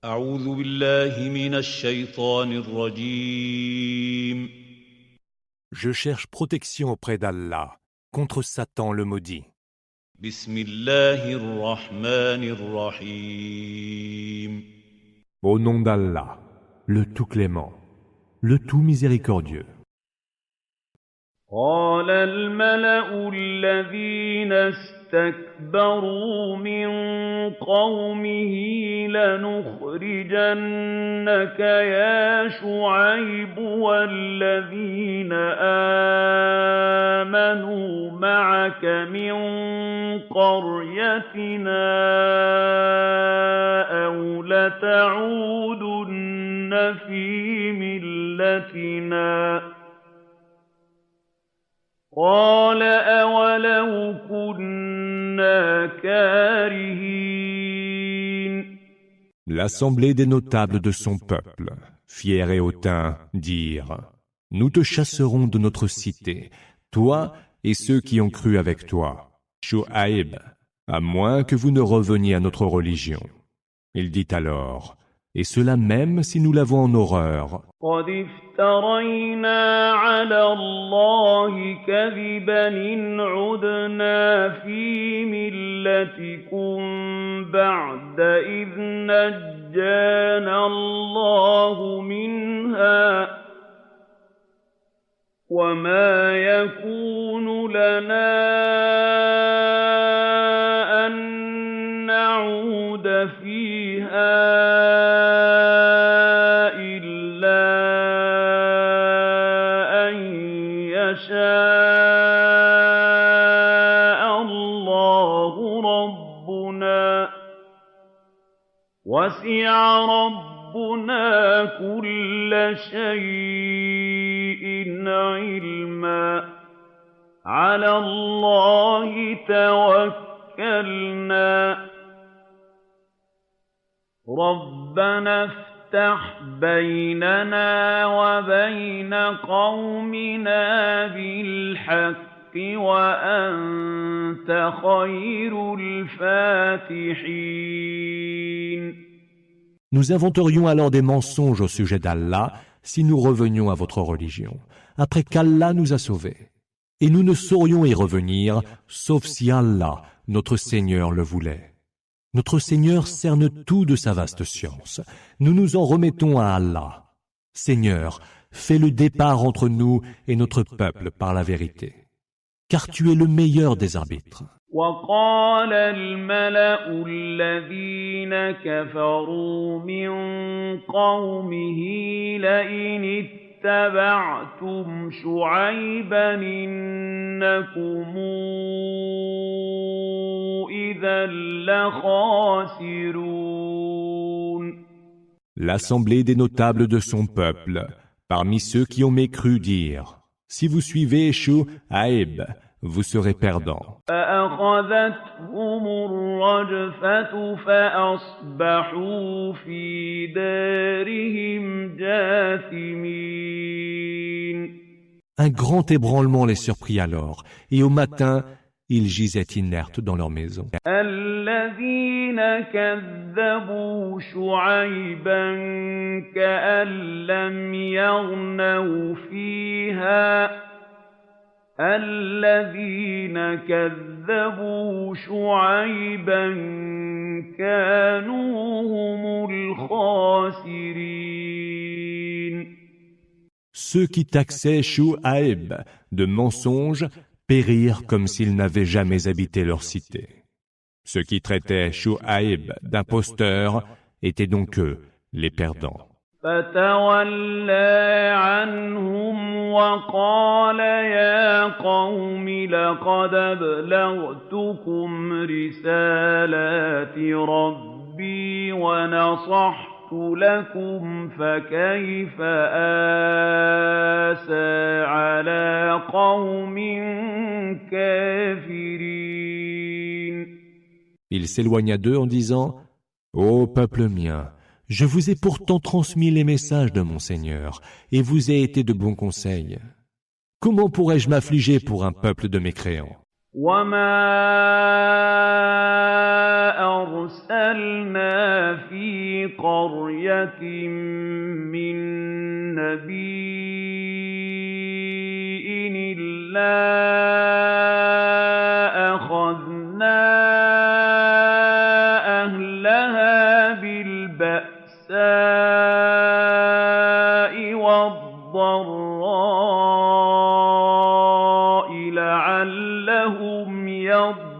أعوذ بالله من الشيطان الرجيم. Je cherche protection auprès d'Allah contre Satan le maudit. بسم الله الرحمن الرحيم. Au nom d'Allah, le tout clément, le tout miséricordieux. قال الملأ الذين استكبروا من قومه لنخرجنك يا شعيب والذين آمنوا معك من قريتنا أو لتعودن في ملتنا قال أولو كنا كارهين. L'assemblée des notables de son peuple, fiers et hautains, dirent: Nous te chasserons de notre cité, toi et ceux qui ont cru avec toi, Shu'aib, à moins que vous ne reveniez à notre religion. Il dit alors: Et cela même si nous l'avons en horreur. قد افترينا على الله كذبا إن عدنا في ملتكم بعد إذ نجانا الله منها وما يكون لنا أن نعود فيها وسع ربنا كل شيء علما على الله توكلنا ربنا افتح بيننا وبين قومنا بالحق وأنت خير الفاتحين. Nous inventerions alors des mensonges au sujet d'Allah si nous revenions à votre religion, après qu'Allah nous a sauvés. Et nous ne saurions y revenir, sauf si Allah, notre Seigneur, le voulait. Notre Seigneur cerne tout de sa vaste science. Nous nous en remettons à Allah. Seigneur, fais le départ entre nous et notre peuple par la vérité, car tu es le meilleur des arbitres. وقال الملأ الذين كفروا من قومه لئن اتبعتم شعيبا إنكم إذا لخاسرون. L'assemblée des notables de son peuple, parmi ceux qui ont mécru, dirent: Si vous suivez Shu'aib, vous serez perdants. فأخذتهم الرجفة فأصبحوا في دارهم جاثمين. Un grand ébranlement les surprit alors, et au matin, ils gisaient inertes dans leur maison. الذين كذبوا شعيبا كأن لم يغنوا فيها الذين كذبوا شعيبا كانوا هم الخاسرين. Ceux qui taxaient Shu'aib de mensonges périrent comme s'ils n'avaient jamais habité leur cité. Ceux qui traitaient Shu'aib d'imposteur étaient donc eux, les perdants. فتولى عنهم وقال يا قوم لقد أبلغتكم رسالات ربي ونصحت لكم فكيف آسى على قوم كافرين. Il s'éloigna d'eux en disant: Ô peuple mien, je vous ai pourtant transmis les messages de mon Seigneur, et vous ai été de bons conseils. Comment pourrais-je m'affliger pour un peuple de mécréants? وما أرسلنا في قرية من نبي إلا أخذنا أهلها بالبأساء والضراء لعلهم يضرعون.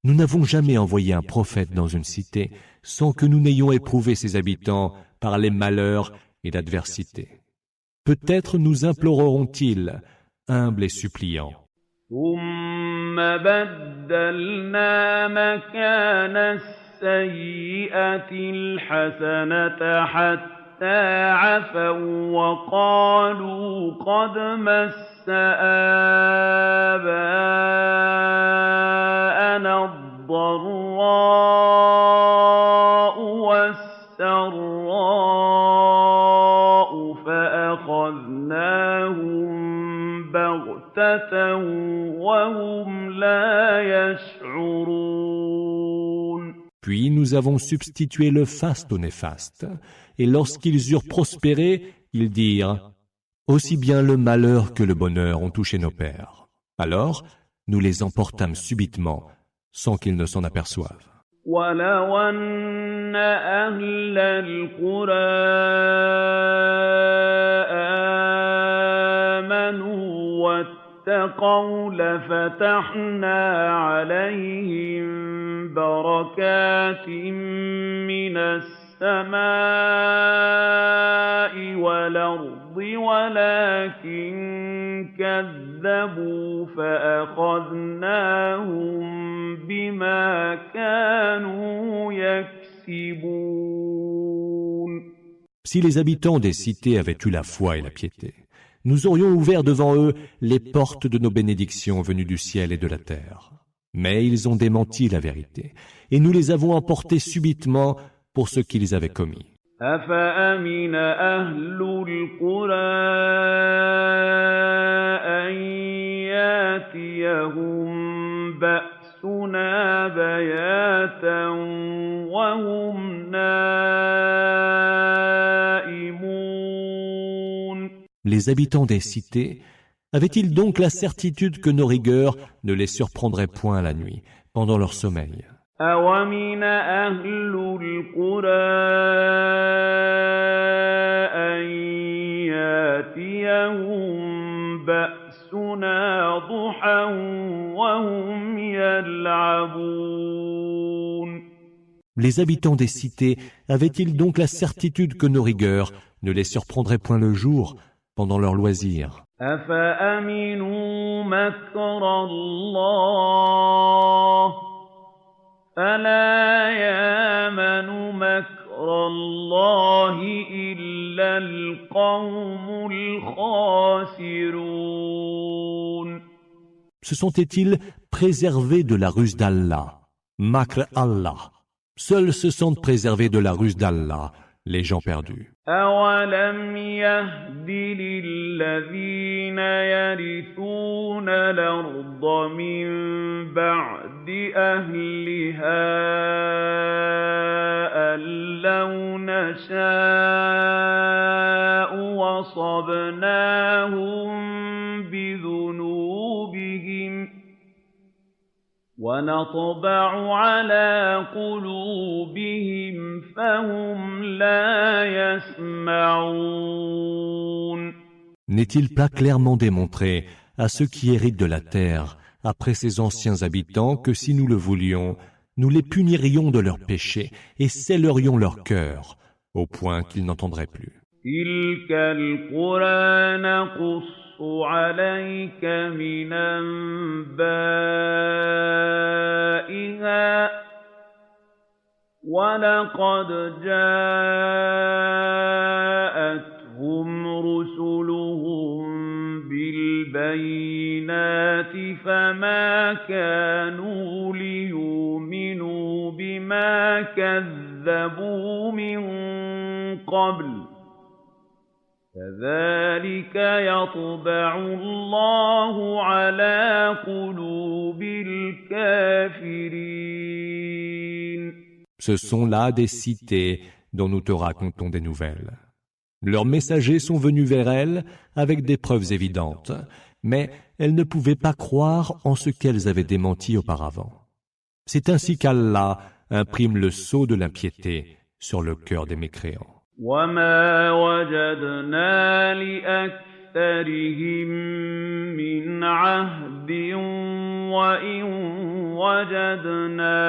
Nous n'avons jamais envoyé un prophète dans une cité sans que nous n'ayons éprouvé ses habitants par les malheurs et l'adversité. Peut-être nous imploreront-ils, humbles et suppliants. ثم بدلنا مكان السيئة الحسنة حتى عفوا وقالوا قد مس آباءنا الضراء والسراء فأخذناهم بغتة وهم لا يشعرون. Puis nous avons substitué le faste au néfaste, et lorsqu'ils eurent prospéré, ils dirent « Aussi bien le malheur que le bonheur ont touché nos pères. » Alors, nous les emportâmes subitement, sans qu'ils ne s'en aperçoivent. ولو أن أهل القرى آمنوا واتقوا لفتحنا عليهم بركات من السماء والأرض ولكن كذبوا فأخذناهم بما كانوا يكسبون. Si les habitants des cités avaient eu la foi et la piété, nous aurions ouvert devant eux les portes de nos bénédictions venues du ciel et de la terre. Mais ils ont démenti la vérité, et nous les avons emportés subitement pour ce qu'ils avaient commis. أفأمن أهل القرى أن ياتيهم بأسنا بياتا وهم نائمون. Les habitants des cités avaient-ils donc la certitude que nos rigueurs ne les surprendraient point la nuit, pendant leur sommeil? أومن أهل القرى أن ياتيهم بأسنا ضحى وهم يلعبون. Les habitants des cités avaient-ils donc la certitude que nos rigueurs ne les surprendraient point le jour, pendant leur loisir? أفأمنوا مكر الله فلا يامن مكر الله إلا القوم الخاسرون. Se sont-ils préservés de la ruse d'Allah, Makr Allah? Seuls se sentent préservés de la ruse d'Allah, les gens perdus. أولم يهد للذين يرثون الأرض من بعد أهلها أن لو نشاء وصبناهم بذنوبهم ونطبع على قلوبهم فهم لا يسمعون. N'est-il pas clairement démontré à ceux qui héritent de la terre, après ces anciens habitants, que si nous le voulions, nous les punirions de leurs péchés et scellerions leur cœur, au point qu'ils n'entendraient plus. تلك القرى نقص عليك من أنبائها ولقد جاءتهم رسلهم بالبينات فما كانوا ليؤمنوا بما كذبوا من قبل كذلك يطبع الله على قلوب الكافرين. Ce sont là des cités dont nous te racontons des nouvelles. Leurs messagers sont venus vers elles avec des preuves évidentes, mais elles ne pouvaient pas croire en ce qu'elles avaient démenti auparavant. C'est ainsi qu'Allah imprime le sceau de l'impiété sur le cœur des mécréants. وما وجدنا لأكثرهم من عهد وإن وجدنا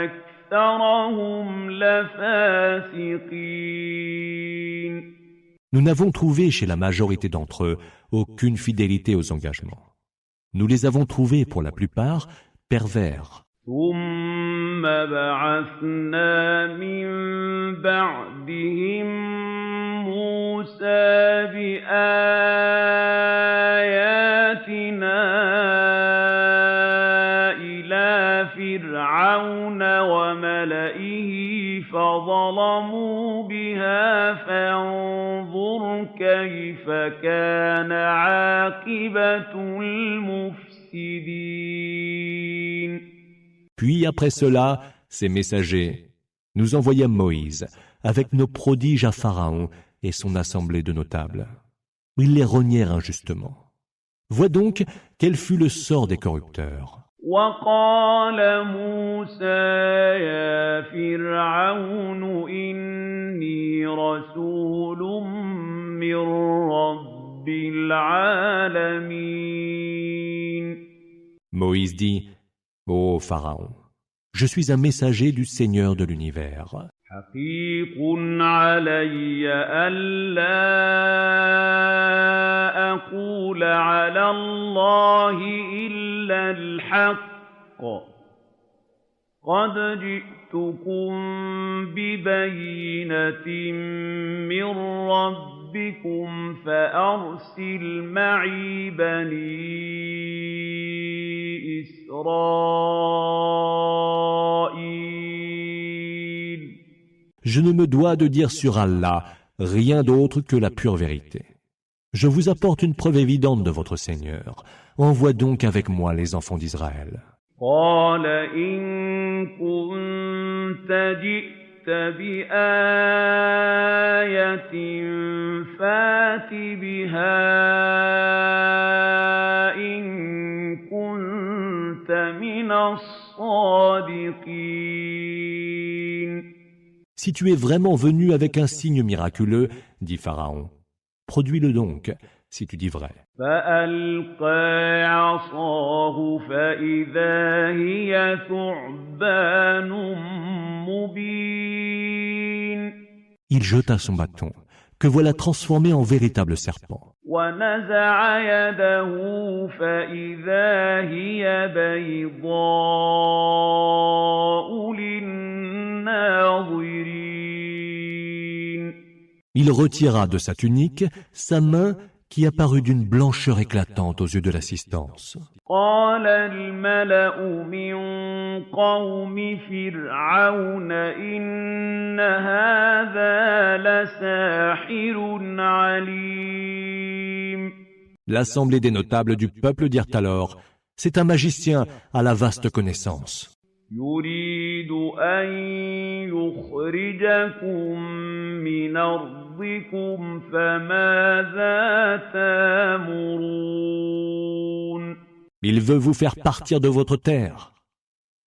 أكثرهم لفاسقين. Nous n'avons trouvé chez la majorité d'entre eux aucune fidélité aux engagements. Nous les avons trouvés pour la plupart pervers. ثم بعثنا من بعدهم موسى بآياتنا إلى فرعون وملئه فظلموا بها فانظر كيف كان عاقبة المفسدين. Puis après cela, ces messagers, nous envoyâmes Moïse avec nos prodiges à Pharaon et son assemblée de notables. Ils les renièrent injustement. Vois donc quel fut le sort des corrupteurs. وقال موسى يا فرعون إني رسول من رب العالمين. Moïse dit, ô Pharaon, je suis un messager du Seigneur de l'univers. حقيق علي ألا أقول على الله إلا الحق قد جئتكم ببينة من ربكم فأرسل معي بني إسرائيل. Je ne me dois de dire sur Allah rien d'autre que la pure vérité. Je vous apporte une preuve évidente de votre Seigneur. Envoie donc avec moi les enfants d'Israël. قال إن كنت جئت بآية فات بها إن كنت من الصادقين. Si tu es vraiment venu avec un signe miraculeux, dit Pharaon, produis-le donc, si tu dis vrai. فألقى عصاه فإذا هي ثعبان مبين. Il jeta son bâton, que voilà transformé en véritable serpent. ونزع يده فإذا هي بيضاء للناظرين. Il retira de sa tunique sa main qui apparut d'une blancheur éclatante aux yeux de l'assistance. قال الملأ من قوم فرعون إن هذا لساحر عليم. L'assemblée des notables du peuple dirent alors, c'est un magicien à la vaste connaissance. يريد أن يخرجكم من أرضكم فماذا تأمرون. Il veut vous faire partir de votre terre.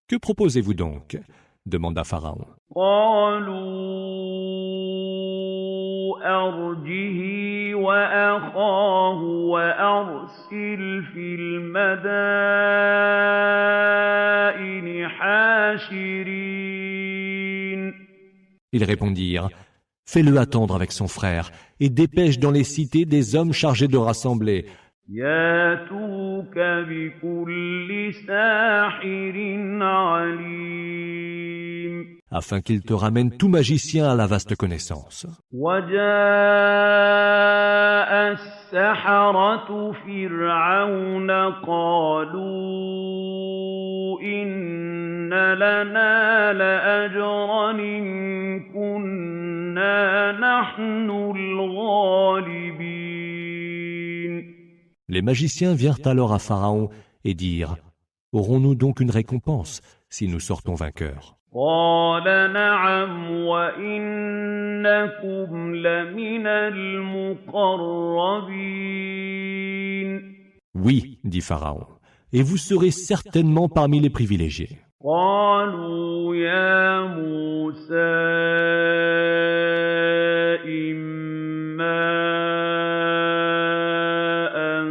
Que proposez-vous donc? Demanda Pharaon. قالوا أرجه وأخاه وأرسل في المدائن حاشرين. Ils répondirent, fais-le attendre avec son frère et dépêche dans les cités des hommes chargés de rassembler. ياتوك بكل ساحر عليم. Afin qu'ils te ramènent tout magicien à la vaste connaissance. وجاء السحرة فرعون قالوا إن لنا لأجرا إن كنا نحن Les magiciens virent alors à Pharaon et dirent: Aurons-nous donc une récompense si nous sortons vainqueurs? قال نعم وإنكم لمن المقربين Oui, dit Pharaon, et vous serez certainement parmi les privilégiés. قالوا يا موسى إما أن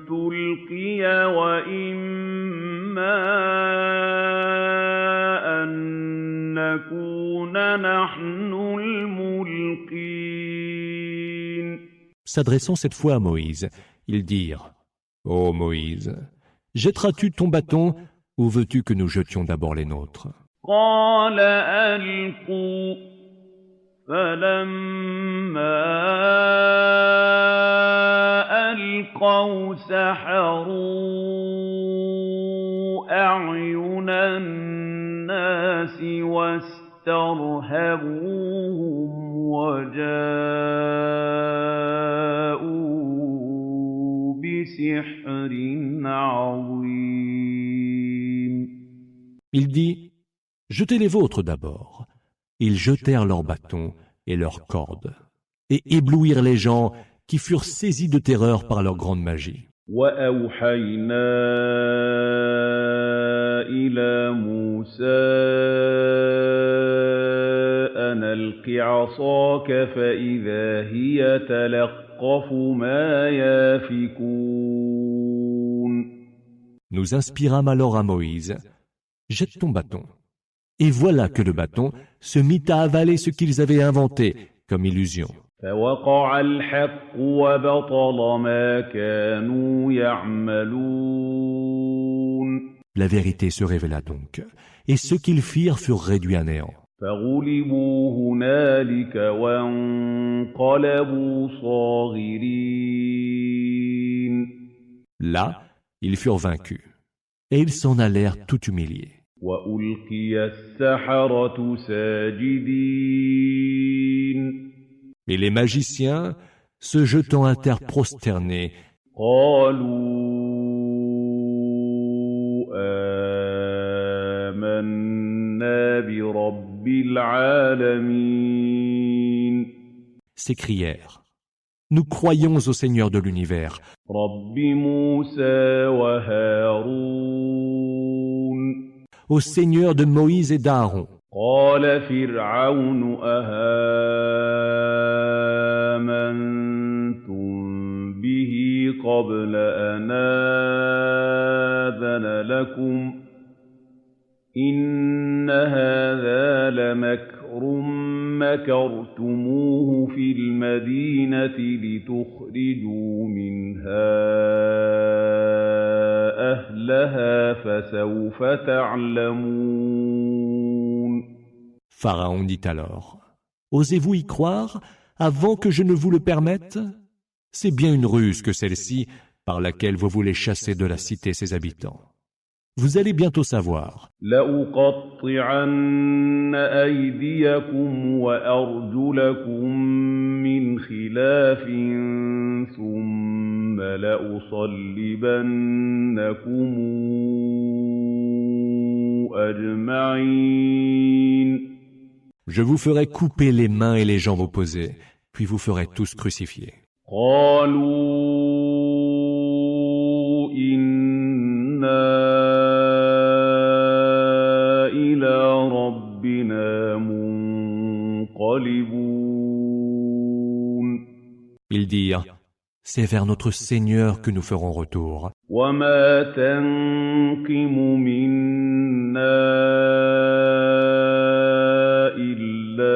تلقي وإما أن نكون نحن الملقين. S'adressant cette fois à Moïse, ils dirent: Ô Moïse, jetteras-tu ton bâton ou veux-tu que nous jetions d'abord les nôtres? قال ألقوا فلما ألقوا سحروا أعين الناس واسترهبوهم وجاءوا بسحر عظيم. Il dit: Jetez les vôtres d'abord. Ils jetèrent leurs bâtons et leurs cordes, et éblouirent les gens qui furent saisis de terreur par leur grande magie. وأوحينا إلى موسى أن ألق عصاك فإذا هي تلقف ما يافكون. Nous inspirâmes alors à Moïse: Jette ton bâton. Et voilà que le bâton se mit à avaler ce qu'ils avaient inventé comme illusion. فوقع الحق وبطل ما كانوا يعملون. La vérité se révéla donc, et ce qu'ils firent furent réduits à néant. فغلبوا هنالك وانقلبوا صاغرين. Là, ils furent vaincus, et ils s'en allèrent tout humiliés. وألقي السحرة ساجدين. Et les magiciens, se jetant à terre prosternés, قالوا آمنا برب العالمين. s'écrièrent: Nous croyons au Seigneur de l'univers, رب موسى وهارون. au Seigneur de Moïse et d'Aaron. قال فرعون أهامنتم به قبل أن آذن لكم إن هذا لمكر مكرتموه في المدينة لتخرجوا منها أهلها فسوف تعلمون. Pharaon dit alors: Osez-vous y croire avant que je ne vous le permette? C'est bien une ruse que celle-ci par laquelle vous voulez chasser de la cité ses habitants. Vous allez bientôt savoir. لأقطعن أيديكم وأرجلكم من خلاف ثم لأصلبنكم أجمعين. Je vous ferai couper les mains et les jambes opposées, puis vous ferez tous crucifiés. قالوا إنا إلى ربنا منقلبون. Ils dirent: C'est vers notre Seigneur que nous ferons retour. وما تنقم منا إلا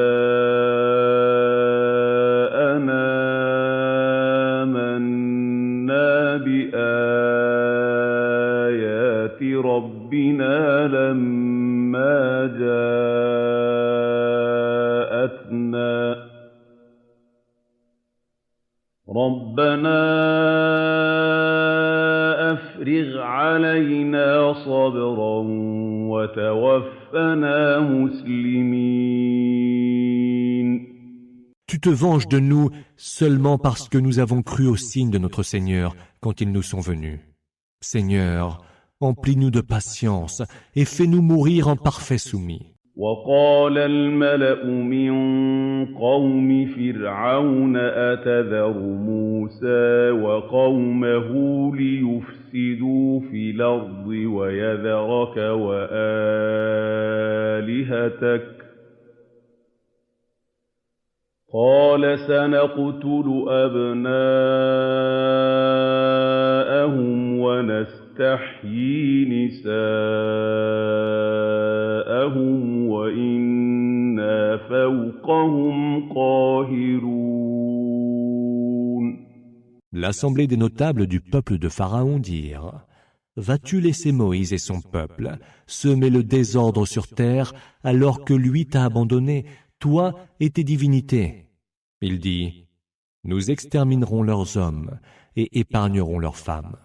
أن آمنا بآيات ربنا لما جاءتنا ربنا أفرغ علينا صبرا وتوفنا مسلمين. Tu te venges de nous seulement parce que nous avons cru aux signes de notre Seigneur quand ils nous sont venus. Seigneur, emplis-nous de patience et fais-nous mourir en parfait soumis. وقال الملأ من قوم فرعون أتذر موسى وقومه ليفسدوا في الأرض ويذرك وآلهتك قال سنقتل أبناءهم ونستحيي نساءهم وإنا فوقهم قاهرون. L'assemblée des notables du peuple de Pharaon dirent: Vas-tu laisser Moïse et son peuple semer le désordre sur terre alors que lui t'a abandonné, toi et tes divinités? Il dit: Nous exterminerons leurs hommes et épargnerons leurs femmes.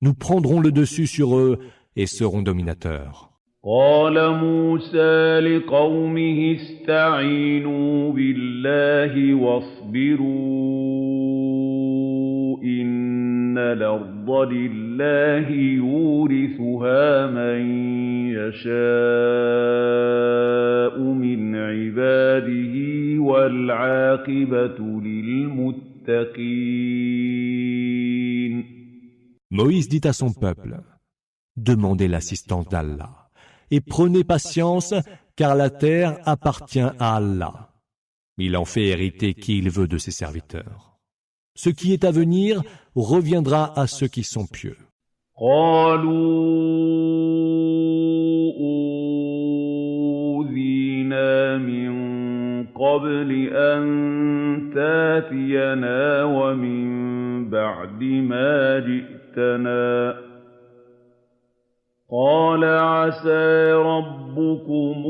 Nous prendrons le dessus sur eux et serons dominateurs. قال موسى لقومه استعينوا بالله واصبروا إن الأرض لله يورثها من يشاء من عباده والعاقبة للمتقين. Moïse dit à son peuple: Demandez l'assistance d'Allah et prenez patience, car la terre appartient à Allah. Il en fait hériter qui il veut de ses serviteurs. Ce qui est à venir reviendra à ceux qui sont pieux. قالوا أوذينا من قبل أن تاتينا ومن بعد ما جئتنا قال عسى ربكم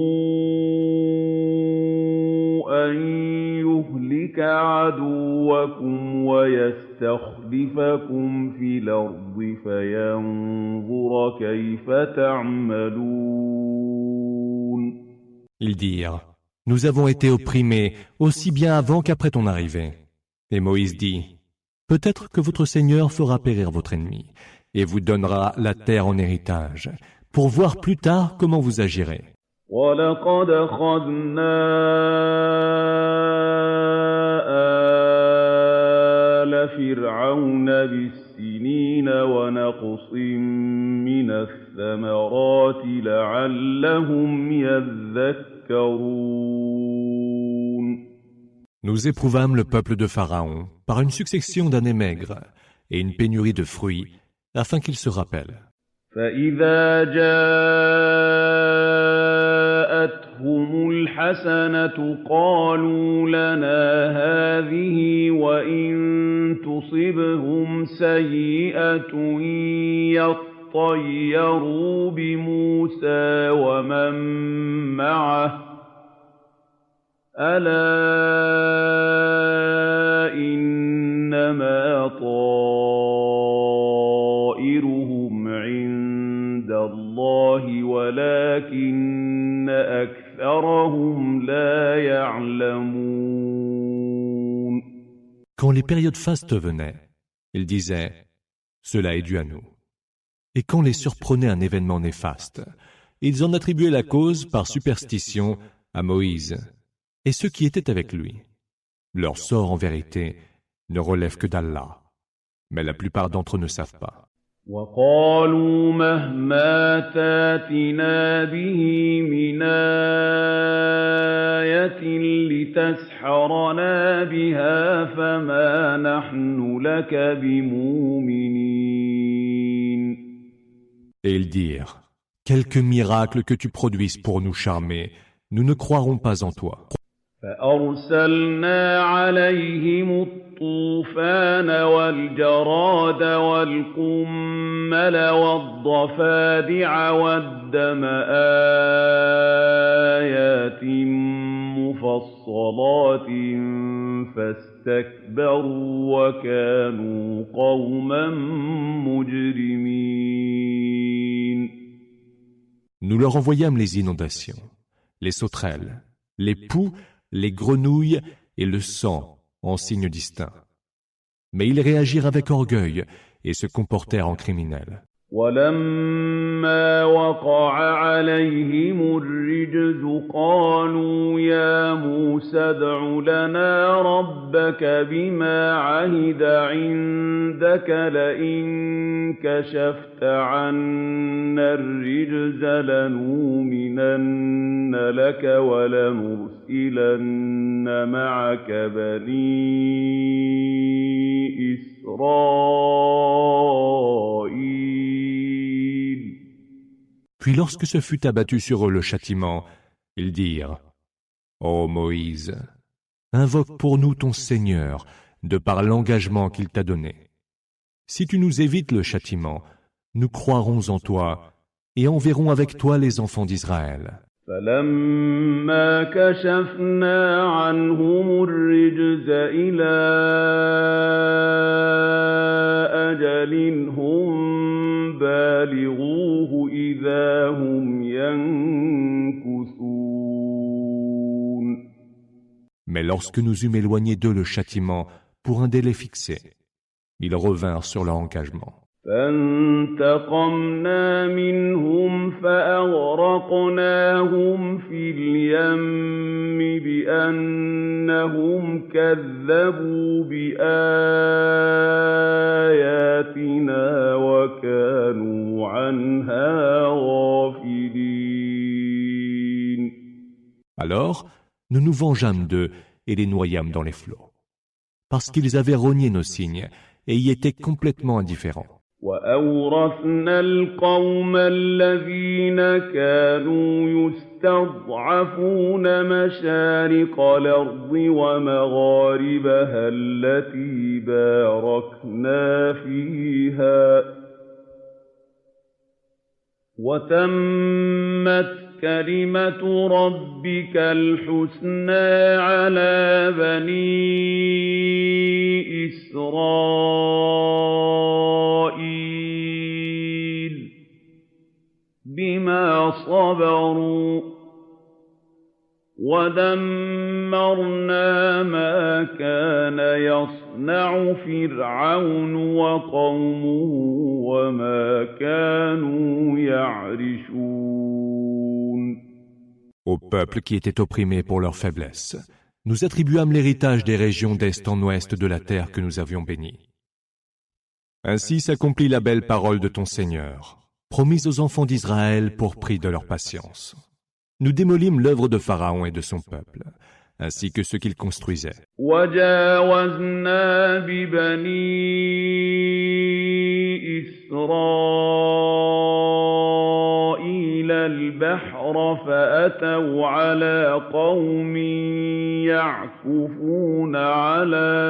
أن يهلك عدوكم ويستخلفكم في الأرض فينظر كيف تعملون. Ils dirent: Nous avons été opprimés aussi bien avant qu'après ton arrivée. Et Moïse dit: Peut-être que votre Seigneur fera périr votre ennemi et vous donnera la terre en héritage, pour voir plus tard comment vous agirez. وَلَقَدْ أَخَذْنَا آلَ فِرْعَوْنَ بِالسِّنِينَ وَنَقْصٍ مِّنَ الثَّمَرَاتِ لَعَلَّهُمْ يَذَّكَّرُونَ. Nous éprouvâmes le peuple de Pharaon par une succession d'années maigres et une pénurie de fruits, afin qu'ils se rappellent. فَإِذَا جَاءَتْهُمُ الْحَسَنَةُ قَالُوا لَنَا هَٰذِهِ وَإِن تُصِبْهُمْ سَيِّئَةٌ يَطَّيَّرُوا بِمُوسَىٰ وَمَن مَّعَهُ ۗ أَلَا إِنَّمَا طَائِرُهُمْ عِندَ اللَّهِ وَلَٰكِنَّ أَكْثَرَهُمْ لَا يَعْلَمُونَ. Quand les périodes fastes venaient, ils disaient: Cela est dû à nous. Et quand les surprenait un événement néfaste, ils en attribuaient la cause par superstition à Moïse et ceux qui étaient avec lui. Leur sort, en vérité, ne relève que d'Allah, mais la plupart d'entre eux ne savent pas. وَقَالُوا مَهْمَا تَأْتِنَا بِهِ مِنْ آيَةٍ لِتَسْحَرَنَا بِهَا فَمَا نَحْنُ لَكَ بِمُؤْمِنِينَ. Et ils dirent: Quelque miracle que tu produises pour nous charmer, nous ne croirons pas en toi. فَأَرْسَلْنَا عَلَيْهِمُ الطُّوفَانَ وَالْجَرَادَ وَالْقُمَّلَ وَالضَّفَادِعَ وَالدَّمَ آيَاتٍ مُفَصَّلَاتٍ فَاسْتَكْبَرُوا وَكَانُوا قَوْمًا مُجْرِمِينَ. Nous leur envoyâmes les inondations, les sauterelles, les poux, les grenouilles et le sang en signe distinct. Mais ils réagirent avec orgueil et se comportèrent en criminels. ولما وقع عليهم الرجز قالوا يا موسى ادع لنا ربك بما عهد عندك لئن كشفت عنا الرجز لنؤمنن لك ولنرسلن معك بني إسرائيل. Puis lorsque se fut abattu sur eux le châtiment, ils dirent « Ô Moïse, invoque pour nous ton Seigneur, de par l'engagement qu'il t'a donné. Si tu nous évites le châtiment, nous croirons en toi et enverrons avec toi les enfants d'Israël. » فَلَمَّا كَشَفْنَا عَنْهُمُ الرِّجْزَ إِلَىٰ أَجَلٍ هُم بَالِغُوهُ إِذَا هُمْ يَنكُثُونَ. Mais lorsque nous eûmes éloigné d'eux le châtiment pour un délai fixé, ils revinrent sur leur engagement. فانتقمنا منهم فأغرقناهم في اليم بأنهم كذبوا بآياتنا وكانوا عنها غافلين. Alors, nous nous vengeâmes d'eux et les noyâmes dans les flots, parce qu'ils avaient renié nos signes et y étaient complètement indifférents. وَأَوْرَثْنَا الْقَوْمَ الَّذِينَ كَانُوا يُسْتَضْعَفُونَ مَشَارِقَ الْأَرْضِ وَمَغَارِبَهَا الَّتِي بَارَكْنَا فِيهَا وَتَمَّتْ كَلِمَةُ رَبِّكَ الْحُسْنَىٰ عَلَىٰ بَنِي إِسْرَائِيلَ بِمَا صَبَرُوا وَدَمَّرْنَا مَا كَانَ يَصْنَعُ فِرْعَوْنُ وَقَوْمُهُ وَمَا كَانُوا يَعْرِشُونَ. Au peuple qui était opprimé pour leur faiblesse, nous attribuâmes l'héritage des régions d'est en ouest de la terre que nous avions bénie. Ainsi s'accomplit la belle parole de ton Seigneur, promise aux enfants d'Israël pour prix de leur patience. Nous démolîmes l'œuvre de Pharaon et de son peuple, ainsi que ce qu'il construisait. وَجَاوَزْنَا بِبَنِي إِسْرَائِيلَ الْبَحْرَ فَأَتَوْا عَلَىٰ قَوْمٍ يَعْكُفُونَ عَلَىٰ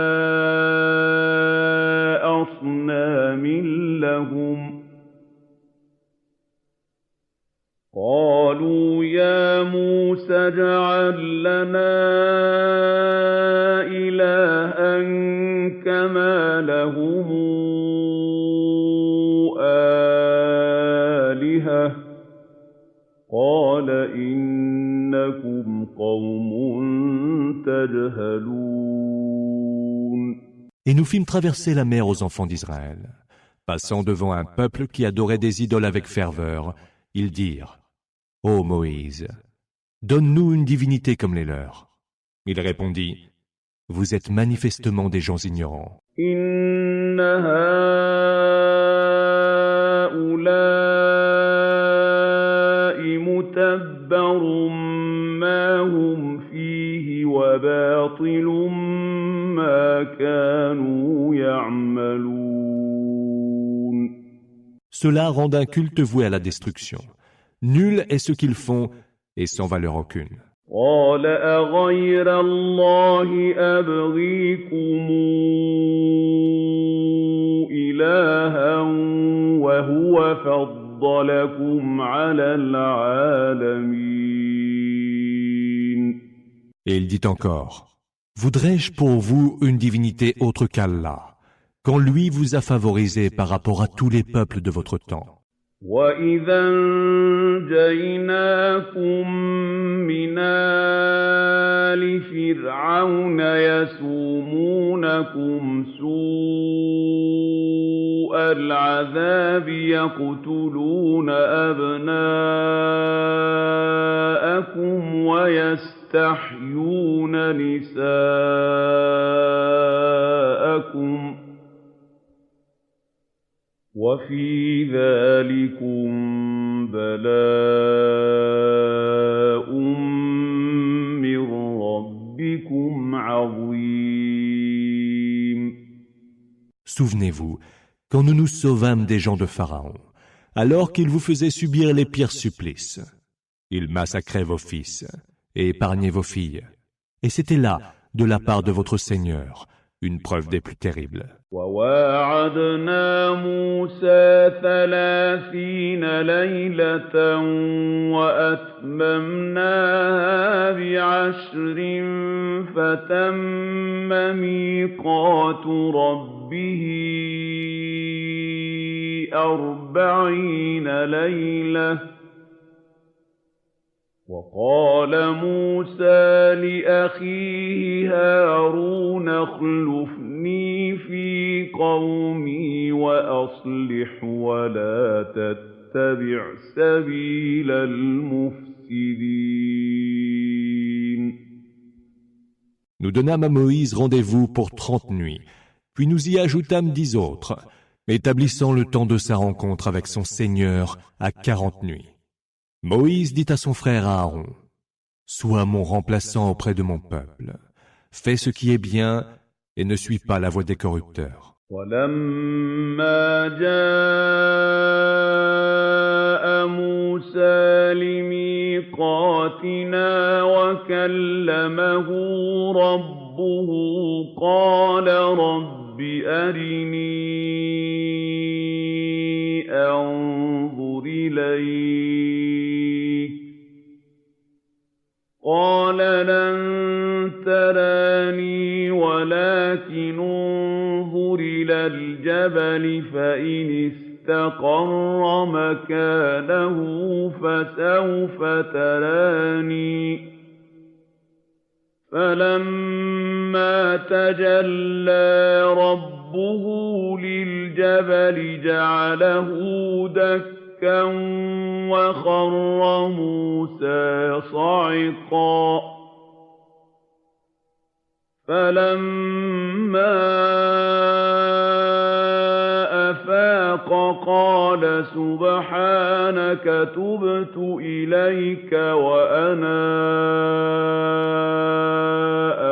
أَصْنَامٍ لَّهُمْ قالوا يا موسى اجعل لنا إلها كما لهم آلهة قال إنكم قوم تجهلون. Et nous fîmes traverser la mer aux enfants d'Israël. Passant devant un peuple qui adorait des idoles avec ferveur, ils dirent: Ô Moïse, donne-nous une divinité comme les leurs. Il répondit: Vous êtes manifestement des gens ignorants. Inna ha'ula'i mutabbarun ma hum fihi wa batilun ma kanu ya'malun. Cela rend un culte voué à la destruction. Nul est ce qu'ils font et sans valeur aucune. قال أغير الله أبغيكم إلها وهو فضلكم على العالمين. Et il dit encore: Voudrais-je pour vous une divinité autre qu'Allah, quand lui vous a favorisé par rapport à tous les peuples de votre temps? وَإِذَا أَنجَيْنَاكُم مِّنْ آلِ فِرْعَوْنَ يَسُومُونَكُمْ سُوءَ الْعَذَابِ يَقْتُلُونَ أَبْنَاءَكُمْ وَيَسْتَحْيُونَ نِسَاءَكُمْ ۚ وَفِي ذَٰلِكُم بَلَاءٌ مِّن رَّبِّكُمْ عَظِيمٌ. Souvenez-vous, quand nous nous sauvâmes des gens de Pharaon, alors qu'ils vous faisaient subir les pires supplices. Ils massacraient vos fils et épargnaient vos filles. Et c'était là, de la part de votre Seigneur, une preuve des plus terribles. وَوَاعَدْنَا مُوسَىٰ 30 لَيْلَةً وَأَتْمَمْنَاهَا ب10 فَتَمَّ مِيقَاتُ رَبِّهِ 40 لَيْلَةً ۚ وَقَالَ مُوسَىٰ لِأَخِيهِ هَارُونَ اخْلُفْنِي فِي قَوْمِي وَأَصْلِحْ وَلَا تَتَّبِعْ سَبِيلَ الْمُفْسِدِينَ. Nous donnâmes à Moïse rendez-vous pour 30 nuits, puis nous y ajoutâmes 10 autres, établissant le temps de sa rencontre avec son Seigneur à 40 nuits. Moïse dit à son frère Aaron, « Sois mon remplaçant auprès de mon peuple. Fais ce qui est bien et ne suis pas la voie des corrupteurs. » وَلَمَّا جَاءَ مُوسَىٰ لِمِيقَاتِنَا وَكَلَّمَهُ رَبُّهُ قَالَ رَبِّ أَرِنِي أَنظُرْ إِلَيْكَ ۚ قَالَ لَن تَرَانِي وَلَٰكِنِ انظُرْ إِلَى الْجَبَلِ فَإِنِ اسْتَقَرَّ مَكَانَهُ فَسَوْفَ تَرَانِي ۚ فَلَمَّا تَجَلَّىٰ رَبُّهُ لِلْجَبَلِ جَعَلَهُ دَكًّا وَخَرَّ مُوسَىٰ صَعِقًا ۚ فَلَمَّا أَفَاقَ قَالَ سُبْحَانَكَ تُبْتُ إِلَيْكَ وَأَنَا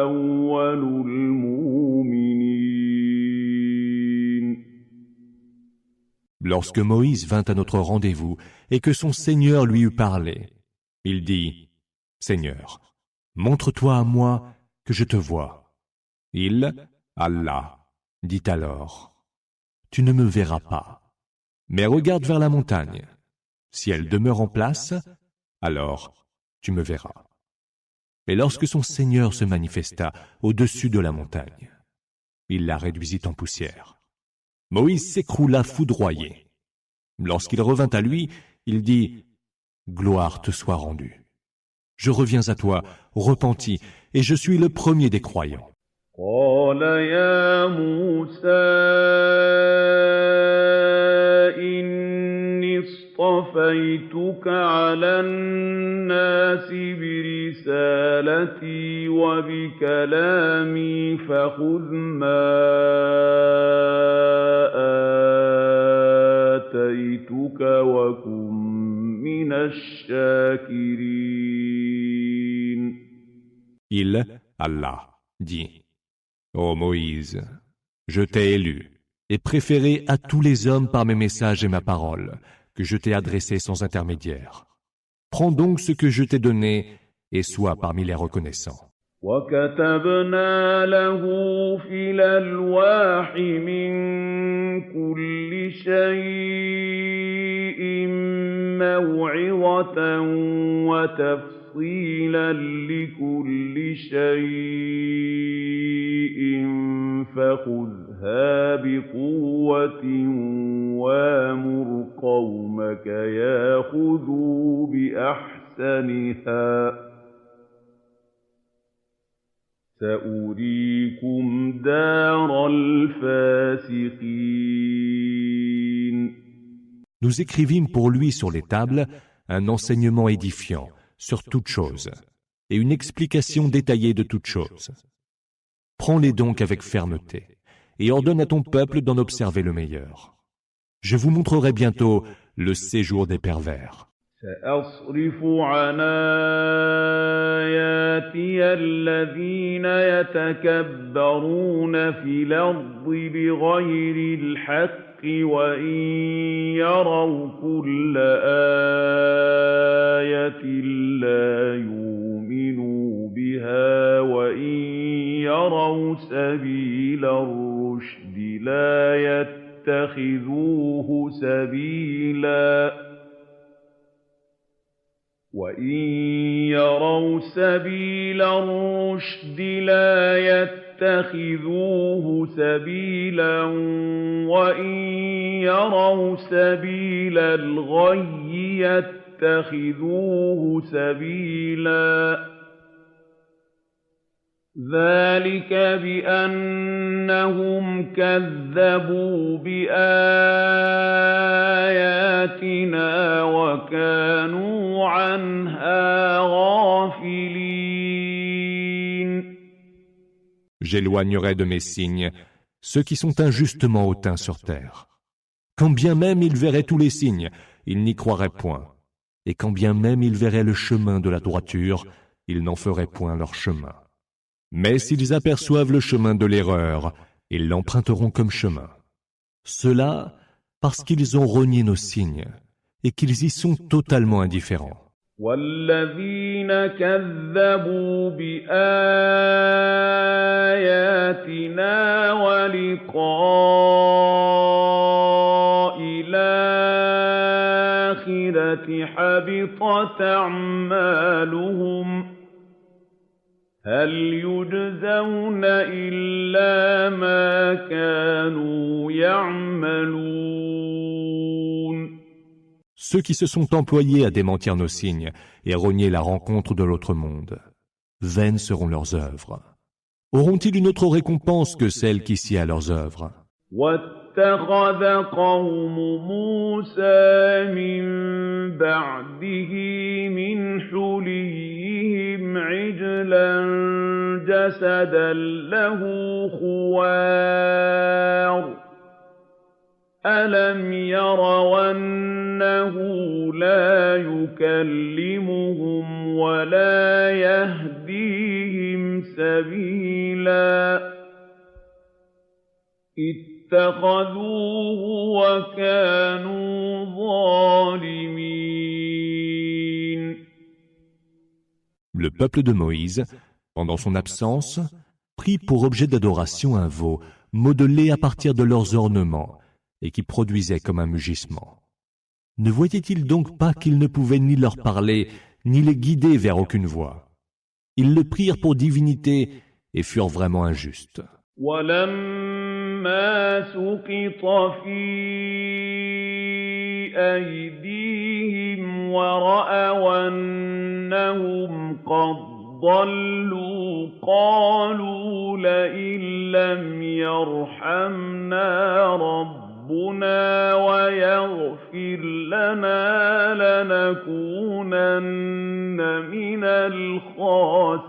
أَوَّلُ الْمُؤْمِنِينَ. Lorsque Moïse vint à notre rendez-vous et que son Seigneur lui eut parlé, il dit, « Seigneur, montre-toi à moi que je te vois. » Il, Allah, dit alors, « Tu ne me verras pas, mais regarde vers la montagne. Si elle demeure en place, alors tu me verras. » Et lorsque son Seigneur se manifesta au-dessus de la montagne, il la réduisit en poussière. Moïse s'écroula foudroyé. Lorsqu'il revint à lui, il dit, « Gloire te soit rendue. Je reviens à toi, repenti, et je suis le premier des croyants. » قَالَ يَا مُوسَىٰ إِنِّي اصْطَفَيْتُكَ عَلَى النَّاسِ بِرِسَالَتِي وَبِكَلَامِي فَخُذْ مَا آتَيْتُكَ وَكُن مِّنَ الشَّاكِرِينَ. Il, Allah, dit, « Ô Moïse, je t'ai élu et préféré à tous les hommes par mes messages et ma parole, que je t'ai adressés sans intermédiaire. Prends donc ce que je t'ai donné et sois parmi les reconnaissants. » وَكَتَبْنَا لَهُ فِي الْأَلْوَاحِ مِن كُلِّ شَيْءٍ مَّوْعِظَةً وَتَفْصِيلًا لِّكُلِّ شَيْءٍ فَخُذْهَا بِقُوَّةٍ وَأْمُرْ قَوْمَكَ ربك ياخذوا بأحسنها سأريكم دار الفاسقين. Nous écrivîmes pour lui sur les tables un enseignement édifiant sur toutes choses et une explication détaillée de toutes choses. Prends-les donc avec fermeté et ordonne à ton peuple d'en observer le meilleur. Je vous montrerai bientôt le séjour des pervers. سأصرف عن آياتي الذين يتكبرون في الأرض بغير الحق وإن يروا كل آية لا يؤمنوا بها وإن يروا سبيل الرشد لا يتخذوه سبيلا وَإِن يَرَوْا سَبِيلَ الرُّشْدِ لَا يَتَّخِذُوهُ سَبِيلًا وَإِن يَرَوْا سَبِيلَ الْغَيِّ يَتَّخِذُوهُ سَبِيلًا ذَلِكَ بِأَنَّهُمْ كَذَّبُوا بِآيَاتِنَا وَكَانُوا عَنْهَا غَافِلِينَ. J'éloignerai de mes signes ceux qui sont injustement hautains sur terre. Quand bien même ils verraient tous les signes, ils n'y croiraient point. Et quand bien même ils verraient le chemin de la droiture, ils n'en feraient point leur chemin. Mais s'ils aperçoivent le chemin de l'erreur, ils l'emprunteront comme chemin. Cela parce qu'ils ont renié nos signes et qu'ils y sont totalement indifférents. وَالَّذِينَ كَذَّبُوا بِآيَاتِنَا وَلِقَاءِ الْآخِرَةِ حَبِطَتْ أَعْمَالُهُمْ هَلْ يُجْزَوْنَ إِلَّا مَا كَانُوا يَعْمَلُونَ. Ceux qui se sont employés à démentir nos signes et à renier la rencontre de l'autre monde, vaines seront leurs œuvres. Auront-ils une autre récompense que celle qui sied à leurs œuvres? وَاتَّخَذَ قَوْمُ مُوسَىٰ مِن بَعْدِهِ مِنْ حُلِيِّهِمْ عِجْلًا جَسَدًا لَّهُ خُوَارٌ أَلَمْ يَرَوْا أَنَّهُ لَا يُكَلِّمُهُمْ وَلَا يَهْدِيهِمْ سَبِيلًا اتَّخَذُوهُ وَكَانُوا ظَالِمِينَ. Le peuple de Moïse, pendant son absence, prit pour objet d'adoration un veau modelé à partir de leurs ornements et qui produisait comme un mugissement. Ne voyaient-ils donc pas qu'ils ne pouvaient ni leur parler, ni les guider vers aucune voie? Ils le prirent pour divinité et furent vraiment injustes. وَلَمَّا سُقِطَ فِي أَيْدِيهِمْ وَرَأَوْا أَنَّهُمْ قَدْ ضَلُّوا قَالُوا لَئِن لَّمْ يَرْحَمْنَا رَبُّنَا وَيَغْفِرْ لَنَا لَنَكُونَنَّ مِنَ الْخَاسِرِينَ.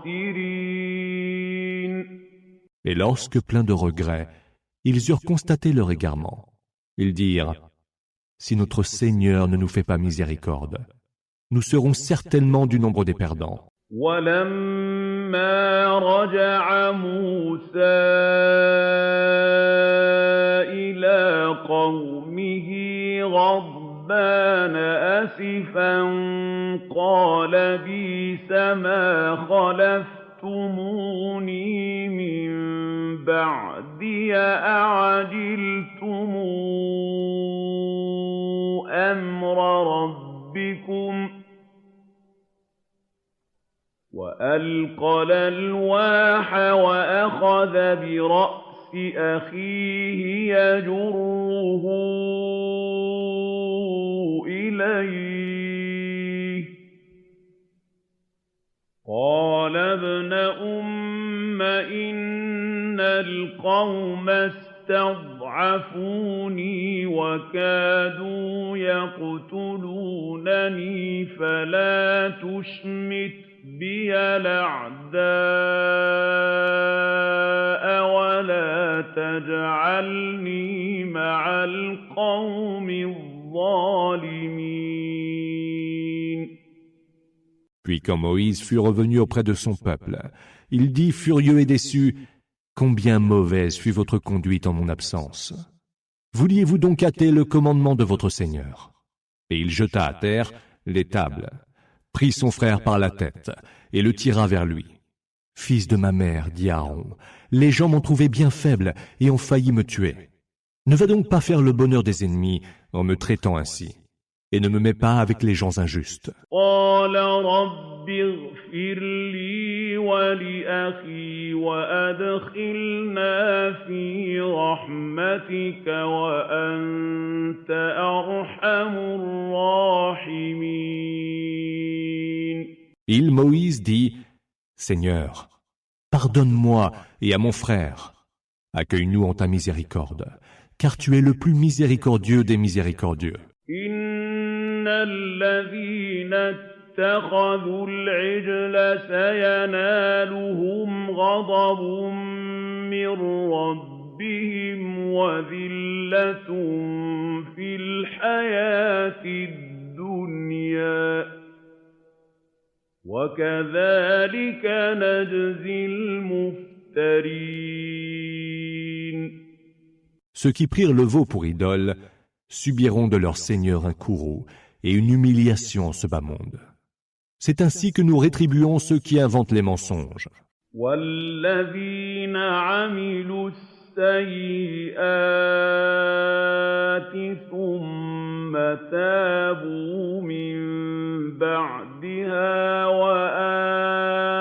Et lorsque, pleins de regrets, ils eurent constaté leur égarement, ils dirent: si notre Seigneur ne nous fait pas miséricorde, nous serons certainement du nombre des perdants. وَلَمَّا رَجَعَ مُوسَىٰ إِلَىٰ قَوْمِهِ غَضْبَانَ أَسِفًا قَالَ بِئْسَ مَا خَلَفْتُمُونِي مِن بَعْدِي أَعَجِلْتُمْ أَمْرَ رَبِّكُمْ وَأَلْقَى الْأَلْوَاحَ وَأَخَذَ بِرَأْسِ أَخِيهِ يَجُرُّهُ إِلَيْهِ إليه قال ابن أم إن القوم استضعفوني وكادوا يقتلونني فلا تشمت بي الأعداء ولا تجعلني مع القوم الظالمين. Puis quand Moïse fut revenu auprès de son peuple, il dit, furieux et déçu, « Combien mauvaise fut votre conduite en mon absence. Vouliez-vous donc hâter le commandement de votre Seigneur ?» Et il jeta à terre les tables, prit son frère par la tête et le tira vers lui. « Fils de ma mère, dit Aaron, les gens m'ont trouvé bien faible et ont failli me tuer. Ne va donc pas faire le bonheur des ennemis en me traitant ainsi, et ne me mets pas avec les gens injustes. » قال رب اغفر لي ولأخي وأدخلنا في رحمتك وأنت أرحم الراحمين. Il, Moïse, dit, « Seigneur, pardonne-moi et à mon frère. Accueille-nous en ta miséricorde, car tu es le plus miséricordieux des miséricordieux. » إن الذين اتخذوا العجل سينالهم غضب من ربهم وذلة في الحياة الدنيا وكذلك نجزي المفترين. Ceux qui prirent le veau pour idole subiront de leur Seigneur un courroux et une humiliation en ce bas monde. C'est ainsi que nous rétribuons ceux qui inventent les mensonges. وَالَّذِينَ عَمِلُوا السَّيِّئَاتِ ثُمَّ تَابُوا مِن بَعْدِهَا وَآمَنُوا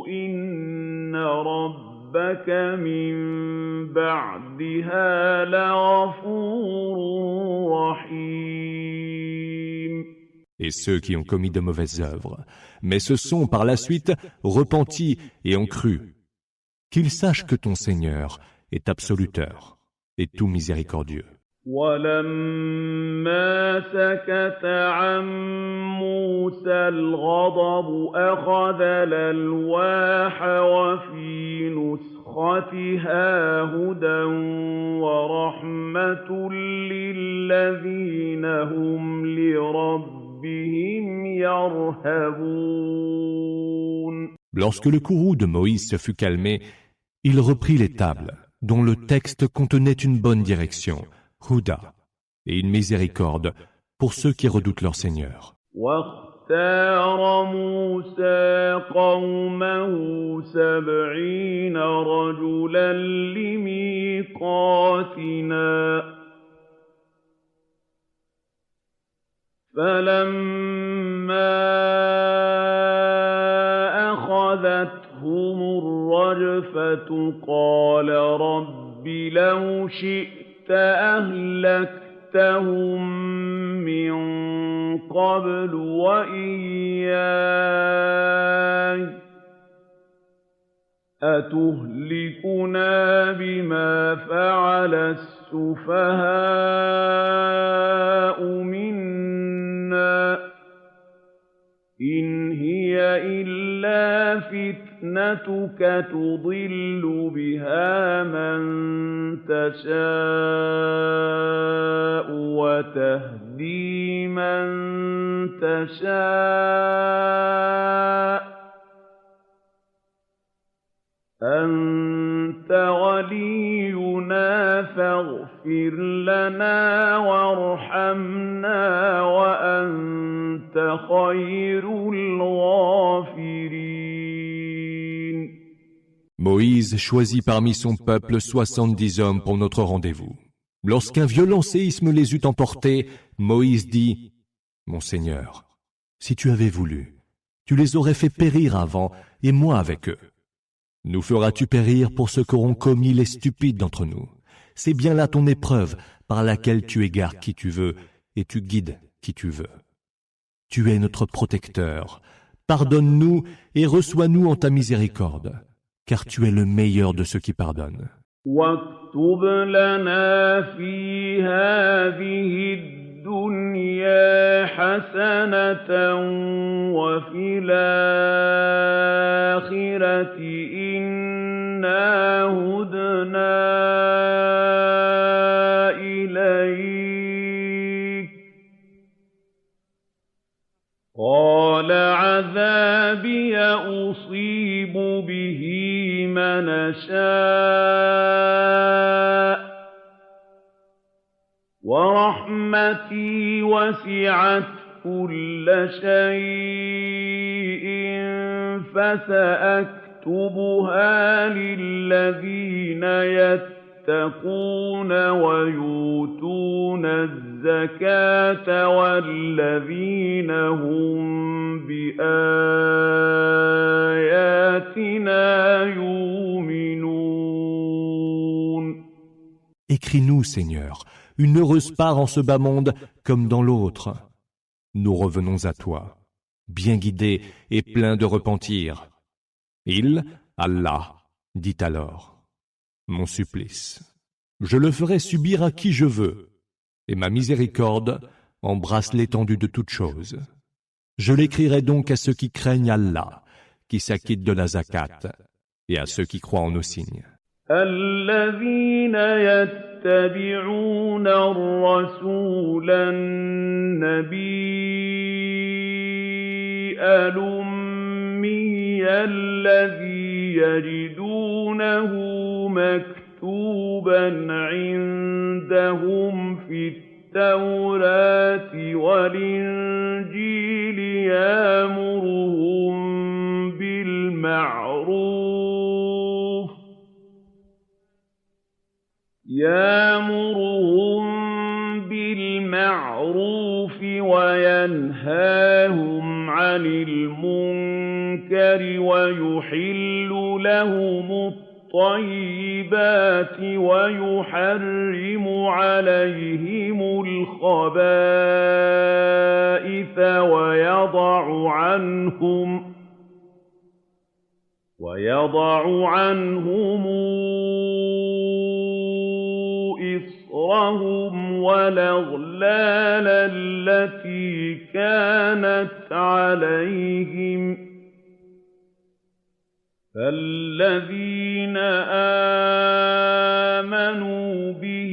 إِنَّ رَبَّكَ مِن بعدها لغفور رحيم. Et ceux qui ont commis de mauvaises œuvres, mais se sont par la suite repentis et ont cru, qu'ils sachent que ton Seigneur est absoluteur et tout miséricordieux. ولما سكت عن موسى الغضب أخذ الألواح وفي نسختها هدى ورحمة للذين هم لربهم يرهبون. Lorsque le courroux de Moïse se fut calmé, il reprit les tables, dont le texte contenait une bonne direction, Huda, et une miséricorde pour ceux qui redoutent leur Seigneur. واختار موسى قومه 70 رجلا لميقاتنا فلما أخذتهم الرجفة قال رب لو شئت أهلكتهم من قبل وإياي أتهلكنا بما فعل السفهاء منا إن هي إلا فتنتك تضل بها من تشاء وتهدي من تشاء أنت ولينا فاغفر لنا وارحمنا وأنت خير الغافرين. Moïse choisit parmi son peuple 70 hommes pour notre rendez-vous. Lorsqu'un violent séisme les eut emportés, Moïse dit, « Mon Seigneur, si tu avais voulu, tu les aurais fait périr avant, et moi avec eux. Nous feras-tu périr pour ce qu'auront commis les stupides d'entre nous? c'est bien là ton épreuve par laquelle tu égares qui tu veux et tu guides qui tu veux. Tu es notre protecteur. Pardonne-nous et reçois-nous en ta miséricorde, car tu es le meilleur de ceux qui pardonnent. واكتب لنا في هذه الدنيا حسنة وفي الآخرة إنا هدنا إليك قال عذابي أصيب به من أشاء ورحمتي وسعت كل شيء فسأكتبها للذين يتقون ويؤتون الزكاة والذين هم بآياتنا يؤمنون. Écris-nous, Seigneur, une heureuse part en ce bas monde comme dans l'autre. Nous revenons à toi, bien guidés et pleins de repentir. Il, Allah, dit alors, mon supplice, je le ferai subir à qui je veux, et ma miséricorde embrasse l'étendue de toutes choses. Je l'écrirai donc à ceux qui craignent Allah, qui s'acquittent de la zakat, et à ceux qui croient en nos signes. الذين يتبعون الرسول النبي الأمي الذي يجدونه مكتوبا عندهم في التوراة والإنجيل يَأْمُرُهُم بِالْمَعْرُوفِ وَيَنْهَاهُمْ عَنِ الْمُنكَرِ وَيُحِلُّ لَهُمُ الطَّيِّبَاتِ وَيُحَرِّمُ عَلَيْهِمُ الْخَبَائِثَ وَيَضَعُ عَنْهُمْ إِصْرَهُمْ وَالْأَغْلَالَ الَّتِي كَانَتْ عَلَيْهِمْ ۚ فَالَّذِينَ آمَنُوا بِهِ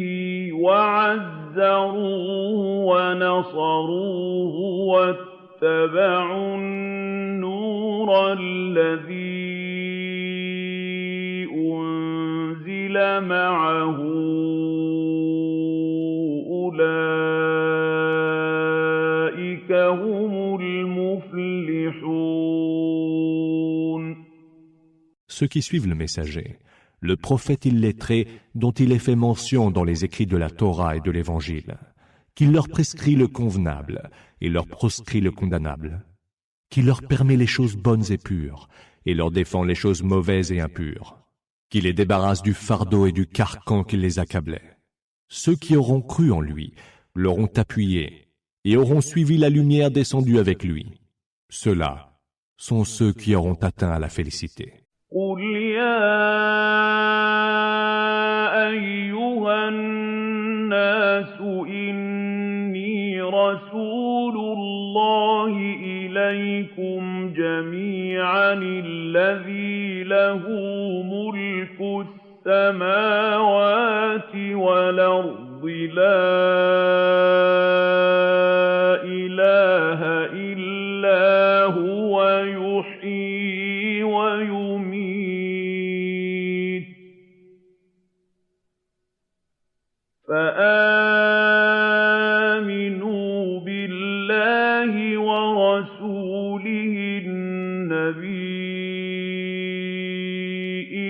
وَعَزَّرُوهُ وَنَصَرُوهُ وَاتَّبَعُوا النُّورَ الَّذِي أُنزِلَ مَعَهُ أُولَٰئِكَ هُمُ الْمُفْلِحُونَ. Ceux qui suivent le messager, le prophète illettré dont il est fait mention dans les écrits de la Torah et de l'Évangile, qui leur prescrit le convenable et leur proscrit le condamnable, qui leur permet les choses bonnes et pures et leur défend les choses mauvaises et impures, qui les débarrasse du fardeau et du carcan qui les accablait. Ceux qui auront cru en lui l'auront appuyé et auront suivi la lumière descendue avec lui. Ceux-là sont ceux qui auront atteint à la félicité. قُلْ يَا أَيُّهَا النَّاسُ إِنِّي رَسُولُ اللَّهِ إِلَيْكُمْ جَمِيعًا الَّذِي لَهُ مُلْكُ السَّمَاوَاتِ وَالْأَرْضِ لَا إِلَٰهَ إِلَّا هُوَ يُحْيِي وَيُمِيتُ فَآمِنُوا بِاللَّهِ وَرَسُولِهِ النَّبِيِّ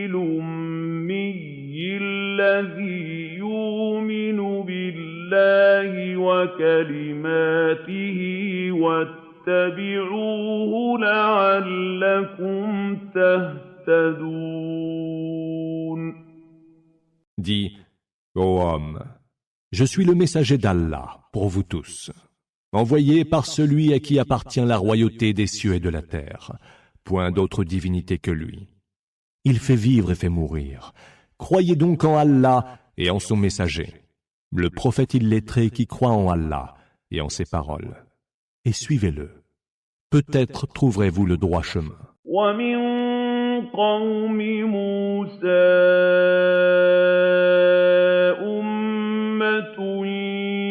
الْأُمِّيِّ الَّذِي يُؤْمِنُ بِاللَّهِ وَكَلِمَاتِهِ وَاتَّبِعُوهُ لَعَلَّكُمْ تَهْتَدُونَ. Dis, Ô homme, je suis le messager d'Allah pour vous tous, envoyé par celui à qui appartient la royauté des cieux et de la terre. Point d'autre divinité que lui. Il fait vivre et fait mourir. Croyez donc en Allah et en son messager, le prophète illettré qui croit en Allah et en ses paroles. Et suivez-le. Peut-être trouverez-vous le droit chemin. ومن قوم موسى أمة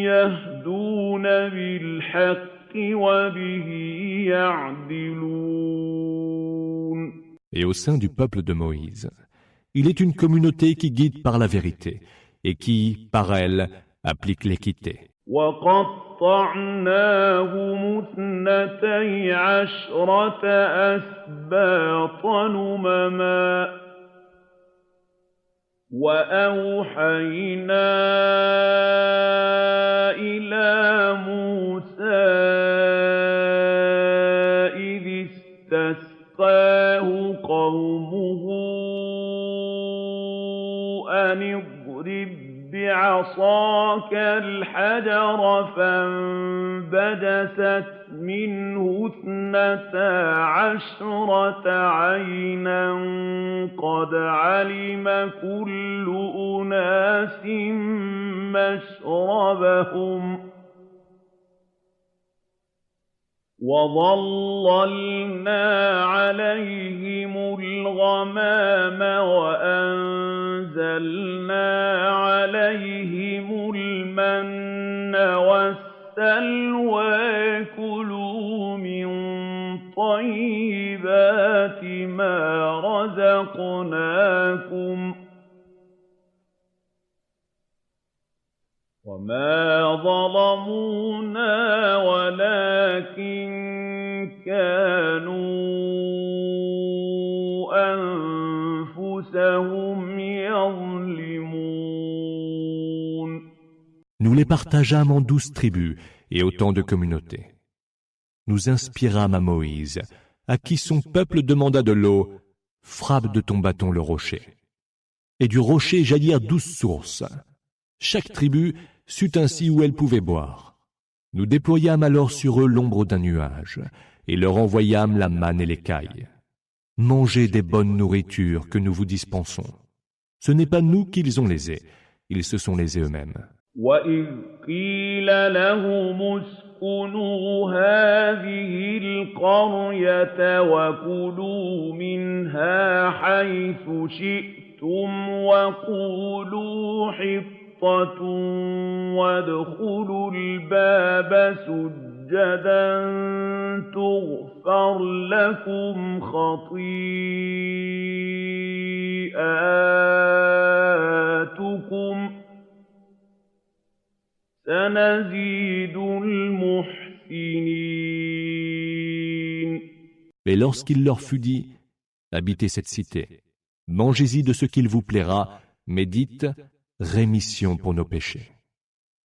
يهدون بالحق وبه يعدلون. Et au sein du peuple de Moïse, il est une communauté qui guide par la vérité et qui, par elle, applique l'équité. وقطعناهم اثنتي عشرة أسباطا أمما وأوحينا إلى موسى إذ استسقاه قومه أن اضرب بعصاك الحجر فانبجست منه 12 عينا قد علم كل أناس مشربهم وظللنا عليهم الغمام وأنزلنا عليهم المن والسلوى كلوا من طيبات ما رزقناكم وما ظلمونا ولكن كانوا أنفسهم يظلمون. Nous les partageâmes en 12 tribus et autant de communautés. Nous inspirâmes à Moïse, à qui son peuple demanda de l'eau, frappe de ton bâton le rocher. Et du rocher jaillirent 12 sources. Chaque tribu sut ainsi où elle pouvait boire. Nous déployâmes alors sur eux l'ombre d'un nuage, et leur envoyâmes la manne et l'écaille. Mangez des bonnes nourritures que nous vous dispensons. Ce n'est pas nous qu'ils ont lésés, ils se sont lésés eux-mêmes. وَإِذْ قِيلَ لَهُمُ اسْكُنُوا هَٰذِهِ الْقَرْيَةَ وَكُلُوا مِنْهَا حَيْثُ شِئْتُمْ وَقُولُوا حِطَّةٌ وَادْخُلُوا الْبَابَ سُجَّدًا تُغْفَرْ لَكُمْ خَطِيئَاتُكُمْ سَنَزِيدُ الْمُحْسِنِينَ. Et lorsqu'il leur fut dit, habitez cette cité, mangez-y de ce qu'il vous plaira, mais dites, rémission pour nos péchés.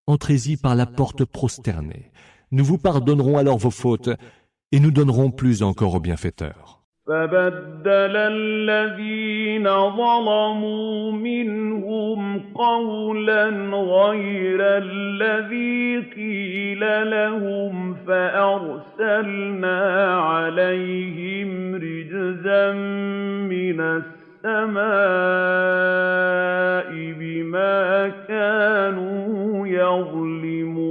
Entrez-y par la porte prosternée. Nous vous pardonnerons alors vos fautes et nous donnerons plus encore aux bienfaiteurs. فَبَدَّلَ الَّذِينَ ظَلَمُوا مِنْهُمْ قَوْلًا غَيْرَ الَّذِي قِيلَ لَهُمْ فَأَرْسَلْنَا عَلَيْهِمْ رِجْزًا مِّنَ السَّمَاءِ بِمَا كَانُوا يَظْلِمُونَ.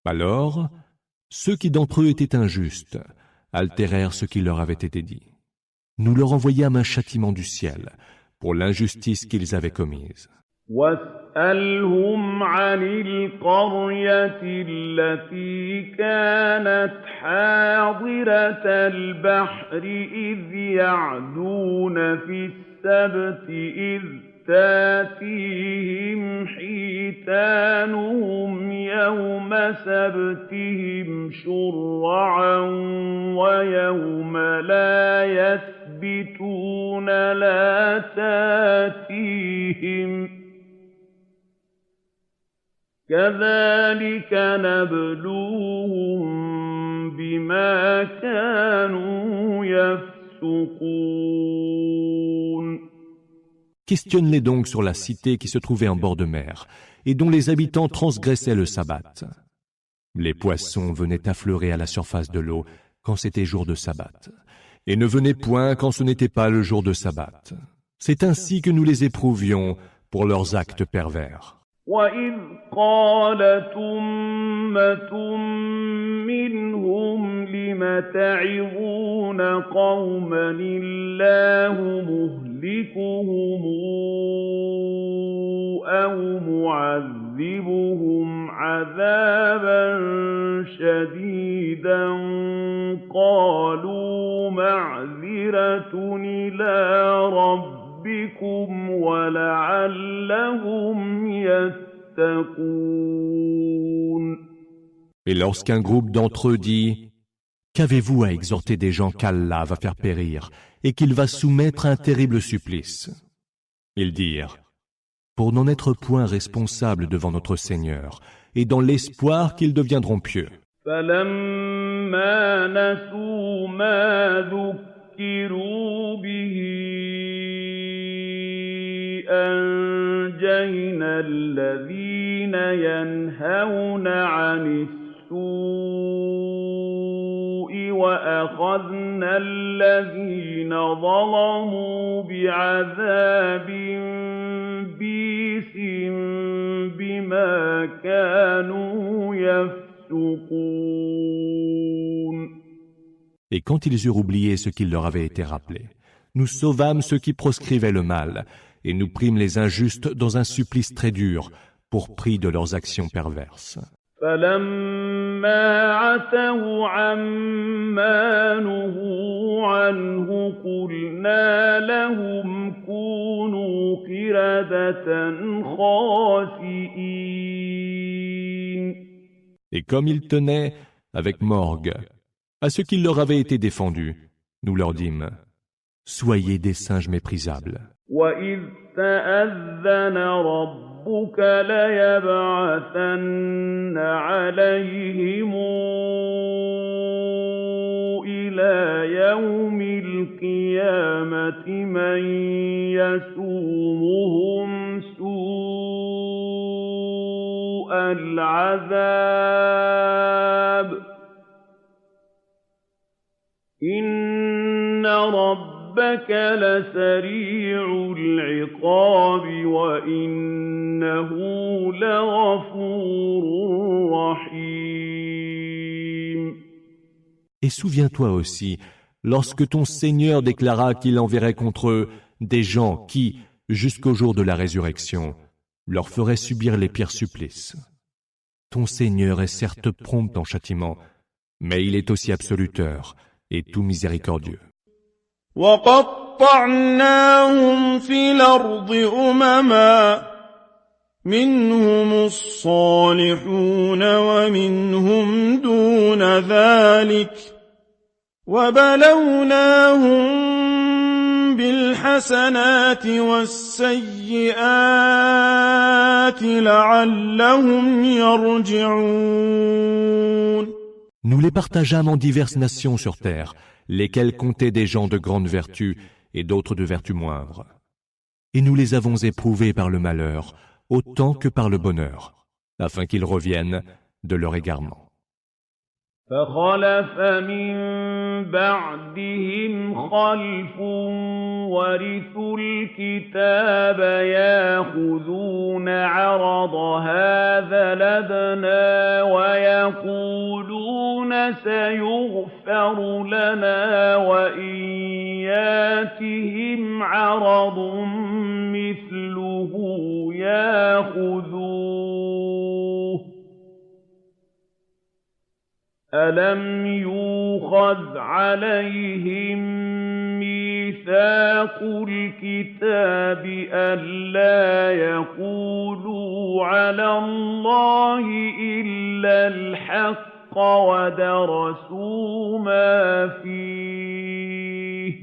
Alors, ceux qui d'entre eux étaient injustes altérèrent ce qui leur avait été dit. Nous leur envoyâmes un châtiment du ciel pour l'injustice qu'ils avaient commise. وَاسْأَلْهُمْ عَنِ الْقَرْيَةِ الَّتِي كَانَتْ حَاضِرَةَ الْبَحْرِ إِذْ يَعْدُونَ فِي السَّبْتِ إِذْ تَأْتِيهِمْ حِيتَانُهُمْ يَوْمَ سَبْتِهِمْ شُرَّعًا وَيَوْمَ لَا يَسْبِتُونَ لَا تَأْتِيهِمْ كَذَلِكَ نَبْلُوهُم بِمَا كَانُوا يَفْسُقُونَ. Questionne-les donc sur la cité qui se trouvait en bord de mer et dont les habitants transgressaient le sabbat. Les poissons venaient affleurer à la surface de l'eau quand c'était jour de sabbat, et ne venaient point quand ce n'était pas le jour de sabbat. C'est ainsi que nous les éprouvions pour leurs actes pervers. وَإِذْ قَالَتْ أُمَّةٌ مِّنْهُمْ لِمَ تَعِظُونَ قَوْمًا اللَّهُ مُهْلِكُهُمْ أَوْ مُعَذِّبُهُمْ عَذَابًا شَدِيدًا قَالُوا مَعْذِرَةٌ إِلَىٰ رَبِّكُمْ وَلَعَلَّهُمْ يَتَّقُونَ. Et lorsqu'un groupe d'entre eux dit « Qu'avez-vous à exhorter des gens qu'Allah va faire périr et qu'il va soumettre à un terrible supplice ?» Ils dirent « Pour n'en être point responsables devant notre Seigneur et dans l'espoir qu'ils deviendront pieux. » فَلَمَّا نَسُوا مَا ذُكِّرُوا بِهِ أَنجَيْنَا الَّذِينَ يَنْهَوْنَ عَنِ السُّوءِ وَأَخَذْنَا الَّذِينَ ظَلَمُوا بِعَذَابٍ بِئْسٍ بِمَا كَانُوا يَفْسُقُونَ. Et quand ils eurent oublié ce qui leur avait été rappelé, nous sauvâmes ceux qui proscrivaient le mal, et nous prîmes les injustes dans un supplice très dur, pour prix de leurs actions perverses. فَلَمَّا عَتَوْا عَمَّا نُهُوا عَنْهُ قُلْنَا لَهُمْ كُونُوا قِرَدَةً خَاسِئِينَ. Et comme ils tenaient, avec morgue, à ce qui leur avait été défendu, nous leur dîmes « Soyez des singes méprisables. » وَإِذْ تَأَذَّنَ رَبُّكَ لَيَبْعَثَنَّ عَلَيْهِمْ إِلَىٰ يَوْمِ الْقِيَامَةِ مَن يَسُومُهُمْ سُوءَ الْعَذَابِ ۗ إِنَّ رَبَّكَ لَسَرِيعُ الْعِقَابِ وَإِنَّهُ لَغَفُورٌ رَّحِيمٌ. Et souviens-toi aussi, lorsque ton Seigneur déclara qu'il enverrait contre eux des gens qui, jusqu'au jour de la résurrection, leur feraient subir les pires supplices. Ton Seigneur est certes prompt en châtiment, mais il est aussi absoluteur et tout miséricordieux. وَقَطَّعْنَاهُمْ فِي الْأَرْضِ أُمَمًا مِّنْهُمُ الصَّالِحُونَ وَمِنْهُمْ دُونَ ذَلِكَ وَبَلَوْنَاهُم بِالْحَسَنَاتِ وَالسَّيِّئَاتِ لَعَلَّهُمْ يَرْجِعُونَ. Nous les partageâmes en diverses nations sur terre, lesquelles comptaient des gens de grande vertu et d'autres de vertu moindre. Et nous les avons éprouvés par le malheur, autant que par le bonheur, afin qu'ils reviennent de leur égarement. فَخَلَفَ مِن بَعْدِهِمْ خَلْفٌ وَرِثُوا الْكِتَابَ يَأْخُذُونَ عَرَضَ هَٰذَا الْأَدْنَىٰ وَيَقُولُونَ سَيُغْفَرُ لَنَا وَإِن يَأْتِهِمْ عَرَضٌ مِّثْلُهُ يَأْخُذُوهُ ۚ أَلَمْ يُؤْخَذْ عَلَيْهِم مِّيثَاقُ الْكِتَابِ أَلَّا يَقُولُوا عَلَى اللَّهِ إِلَّا الْحَقَّ وَدَرَسُوا مَا فِيهِ ۗ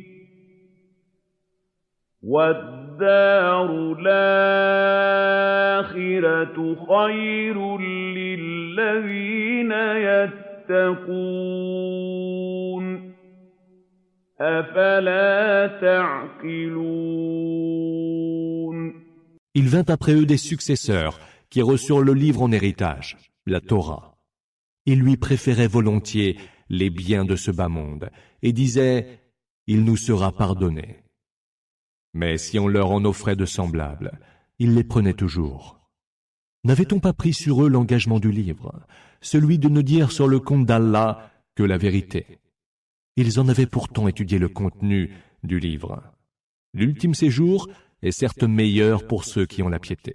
وَالدَّارُ الْآخِرَةُ خَيْرٌ لِّلَّذِينَ يَتَّقُونَ أَفَلَا تَعْقِلُونَ. Il vint après eux des successeurs qui reçurent le livre en héritage, la Torah. Ils lui préféraient volontiers les biens de ce bas monde et disaient « Il nous sera pardonné ». Mais si on leur en offrait de semblables, ils les prenaient toujours. N'avait-on pas pris sur eux l'engagement du livre, celui de ne dire sur le compte d'Allah que la vérité? Ils en avaient pourtant étudié le contenu du livre. L'ultime séjour est certes meilleur pour ceux qui ont la piété.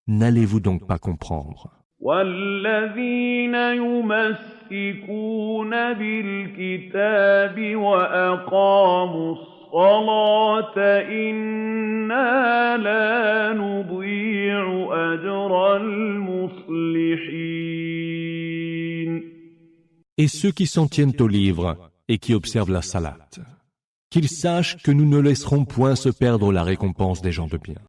N'allez-vous donc pas comprendre? والذين يمسكون بالكتاب وأقاموا الصلاة إنا لا نضيع أجر المصلحين. Et ceux qui s'en tiennent au livre et qui observent la salate, qu'ils sachent que nous ne laisserons point se perdre la récompense des gens de bien.